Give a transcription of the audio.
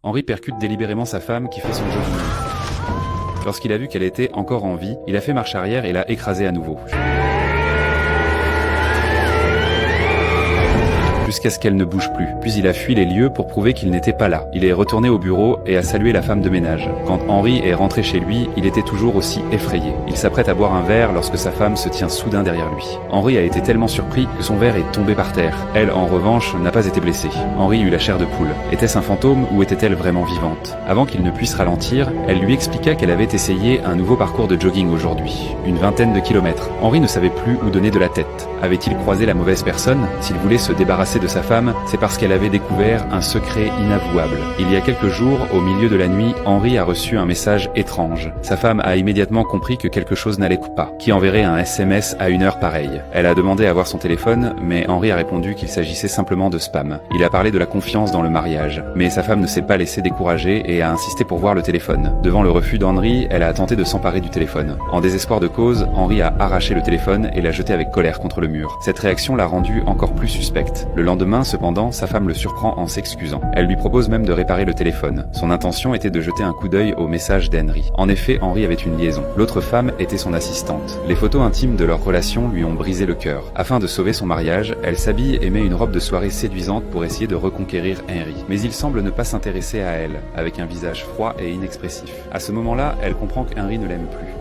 Henri percute délibérément sa femme qui fait son jogging. Lorsqu'il a vu qu'elle était encore en vie, il a fait marche arrière et l'a écrasée à nouveau. Jusqu'à ce qu'elle ne bouge plus. Puis il a fui les lieux pour prouver qu'il n'était pas là. Il est retourné au bureau et a salué la femme de ménage. Quand Henri est rentré chez lui, il était toujours aussi effrayé. Il s'apprête à boire un verre lorsque sa femme se tient soudain derrière lui. Henri a été tellement surpris que son verre est tombé par terre. Elle, en revanche, n'a pas été blessée. Henri eut la chair de poule. Était-ce un fantôme ou était-elle vraiment vivante? Avant qu'il ne puisse ralentir, elle lui expliqua qu'elle avait essayé un nouveau parcours de jogging aujourd'hui. Une vingtaine de kilomètres. Henri ne savait plus où donner de la tête. Avait-il croisé la mauvaise personne? S'il voulait se débarrasser de sa femme, c'est parce qu'elle avait découvert un secret inavouable. Il y a quelques jours, au milieu de la nuit, Henri a reçu un message étrange. Sa femme a immédiatement compris que quelque chose n'allait pas. Qui enverrait un SMS à une heure pareille? Elle a demandé à voir son téléphone, mais Henri a répondu qu'il s'agissait simplement de spam. Il a parlé de la confiance dans le mariage. Mais sa femme ne s'est pas laissée décourager et a insisté pour voir le téléphone. Devant le refus d'Henri, elle a tenté de s'emparer du téléphone. En désespoir de cause, Henri a arraché le téléphone et l'a jeté avec colère contre le mur. Cette réaction l'a rendu encore plus suspecte. Le lendemain, cependant, sa femme le surprend en s'excusant. Elle lui propose même de réparer le téléphone. Son intention était de jeter un coup d'œil au message d'Henri. En effet, Henri avait une liaison. L'autre femme était son assistante. Les photos intimes de leur relation lui ont brisé le cœur. Afin de sauver son mariage, elle s'habille et met une robe de soirée séduisante pour essayer de reconquérir Henri. Mais il semble ne pas s'intéresser à elle, avec un visage froid et inexpressif. À ce moment-là, elle comprend qu'Henri ne l'aime plus.